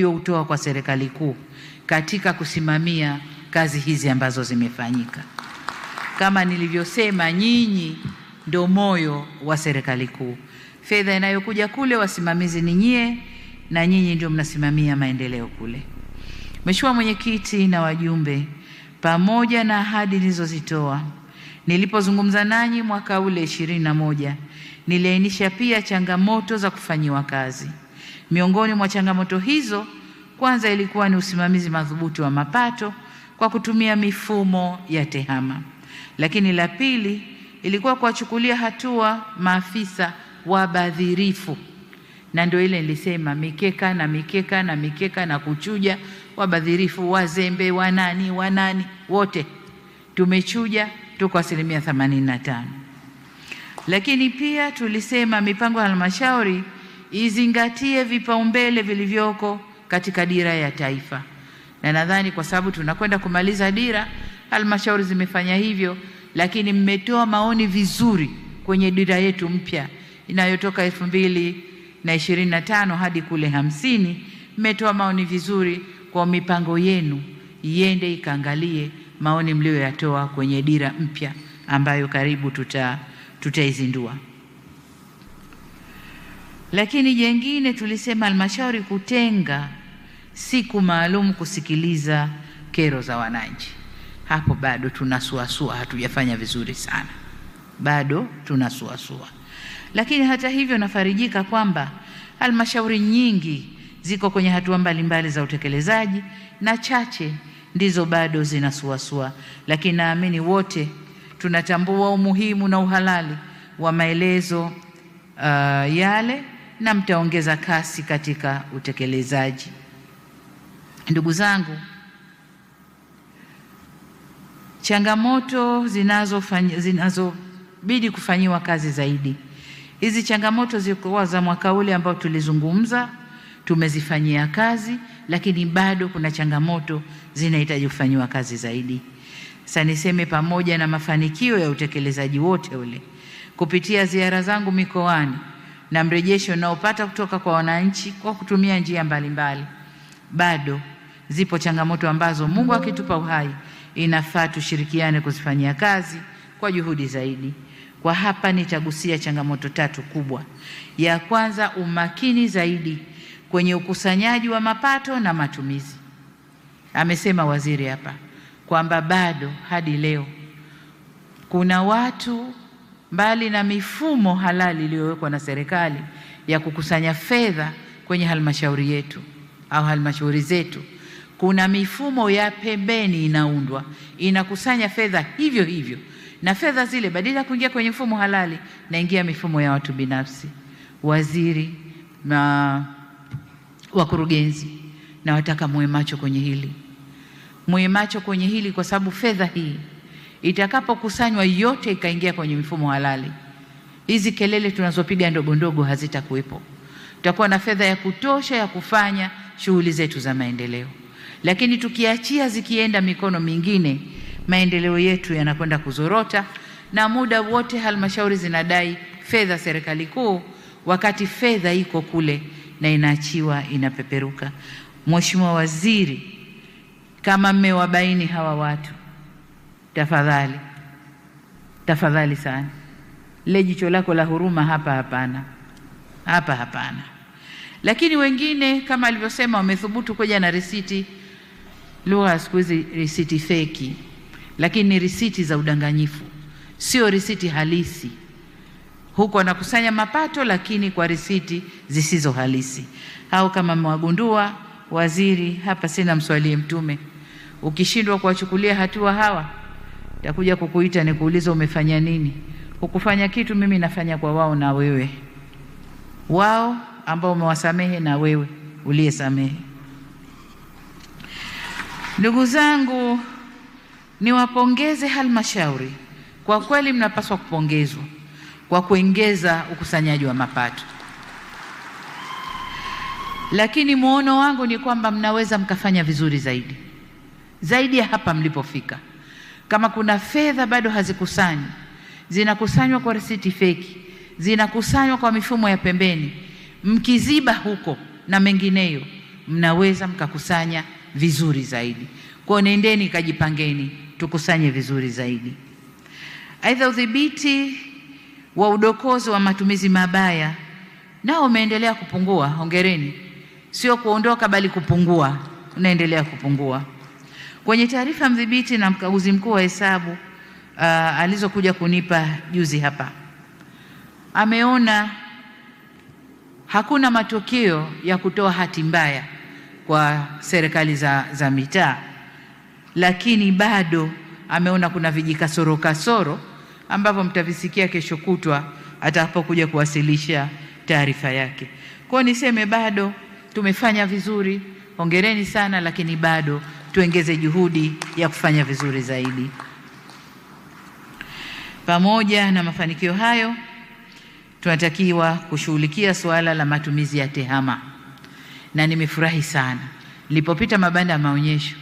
utoa kwa serikali kuu katika kusimamia kazi hizi ambazo zimefanyika. Kama nilivyosema, nyinyi ndio moyo wa serikali kuu. Fedha inayokuja kule, wasimamizi ni nyie, na nyinyi ndio mnasimamia maendeleo kule. Mheshimiwa Mwenyekiti na wajumbe, pamoja na ahadi nilizozitoa nilipozungumza nanyi mwaka ule 21, niliainisha pia changamoto za kufanyiwa kazi. Miongoni mwa changamoto hizo, kwanza ilikuwa ni usimamizi madhubuti wa mapato kwa kutumia mifumo ya tehama. Lakini la pili ilikuwa kuwachukulia hatua maafisa wabadhirifu, na ndio ile nilisema mikeka na kuchuja wabadhirifu, wazembe, wanani wote tumechuja, tuko 85%. Lakini pia tulisema mipango ya halmashauri izingatie vipaumbele vilivyoko katika dira ya taifa, na nadhani kwa sababu tunakwenda kumaliza dira, halmashauri zimefanya hivyo, lakini mmetoa maoni vizuri kwenye dira yetu mpya inayotoka 2025 hadi kule 50. Mmetoa maoni vizuri kwa mipango yenu iende ikaangalie maoni mlioyatoa kwenye dira mpya ambayo karibu tutaizindua. Lakini jengine tulisema halmashauri kutenga siku maalum kusikiliza kero za wananchi. Hapo bado tunasuasua, hatujafanya vizuri sana, bado tunasuasua. Lakini hata hivyo nafarijika kwamba halmashauri nyingi ziko kwenye hatua mbalimbali za utekelezaji na chache ndizo bado zinasuasua, lakini naamini wote tunatambua umuhimu na uhalali wa maelezo yale na mtaongeza kasi katika utekelezaji. Ndugu zangu, changamoto zinazobidi kufanyiwa kazi zaidi. Hizi changamoto zilikuwa za mwaka ule ambao tulizungumza, tumezifanyia kazi, lakini bado kuna changamoto zinahitaji kufanyiwa kazi zaidi. Sasa niseme, pamoja na mafanikio ya utekelezaji wote ule kupitia ziara zangu mikoani na mrejesho naopata kutoka kwa wananchi kwa kutumia njia mbalimbali, bado zipo changamoto ambazo Mungu akitupa uhai inafaa tushirikiane kuzifanyia kazi kwa juhudi zaidi. Kwa hapa nitagusia changamoto 3 kubwa. Ya kwanza, umakini zaidi kwenye ukusanyaji wa mapato na matumizi. Amesema waziri hapa kwamba bado hadi leo kuna watu, mbali na mifumo halali iliyowekwa na serikali ya kukusanya fedha kwenye halmashauri yetu au halmashauri zetu, kuna mifumo ya pembeni inaundwa, inakusanya fedha hivyo hivyo, na fedha zile badala ya kuingia kwenye mfumo halali na ingia mifumo ya watu binafsi. Waziri na wakurugenzi, na wataka muwe macho kwenye hili, muwe macho kwenye hili, kwa sababu fedha hii itakapokusanywa yote ikaingia kwenye mifumo halali, hizi kelele tunazopiga ndogo ndogo hazitakuwepo. Tutakuwa na fedha ya kutosha ya kufanya shughuli zetu za maendeleo. Lakini tukiachia zikienda mikono mingine, maendeleo yetu yanakwenda kuzorota, na muda wote halmashauri zinadai fedha serikali kuu, wakati fedha iko kule na inaachiwa inapeperuka. Mheshimiwa Waziri, kama mmewabaini hawa watu, tafadhali sana, jicho lako la huruma hapa hapana. Lakini wengine kama alivyosema wamethubutu kuja na risiti, lugha siku hizi risiti feki, lakini ni risiti za udanganyifu, sio risiti halisi. Huko wanakusanya mapato lakini kwa risiti zisizo halisi. Hao kama mwagundua, waziri, hapa sina mswalie mtume, ukishindwa kuwachukulia hatua hawa, takuja kukuita nikuuliza umefanya nini. Hukufanya kitu, mimi nafanya kwa wao na wewe, wao ambao umewasamehe na wewe uliyesamehe. Ndugu zangu, niwapongeze halmashauri, kwa kweli mnapaswa kupongezwa kwa kuongeza ukusanyaji wa mapato. Lakini muono wangu ni kwamba mnaweza mkafanya vizuri zaidi ya hapa mlipofika. Kama kuna fedha bado hazikusanywi, zinakusanywa kwa risiti feki, zinakusanywa kwa mifumo ya pembeni, mkiziba huko na mengineyo, mnaweza mkakusanya vizuri zaidi. Kwa nendeni kajipangeni, tukusanye vizuri zaidi. Aidha, udhibiti wa udokozi wa matumizi mabaya nao umeendelea kupungua. Hongereni, sio kuondoka bali kupungua, unaendelea kupungua. Kwenye taarifa mdhibiti na mkaguzi mkuu wa hesabu alizokuja kunipa juzi hapa, ameona hakuna matokeo ya kutoa hati mbaya kwa serikali za mitaa, lakini bado ameona kuna vijikasoro ambavyo mtavisikia kesho kutwa atakapokuja kuwasilisha taarifa yake. Kwa niseme bado tumefanya vizuri, hongereni sana, lakini bado tuongeze juhudi ya kufanya vizuri zaidi. Pamoja na mafanikio hayo, tunatakiwa kushughulikia suala la matumizi ya tehama, na nimefurahi sana nilipopita mabanda ya maonyesho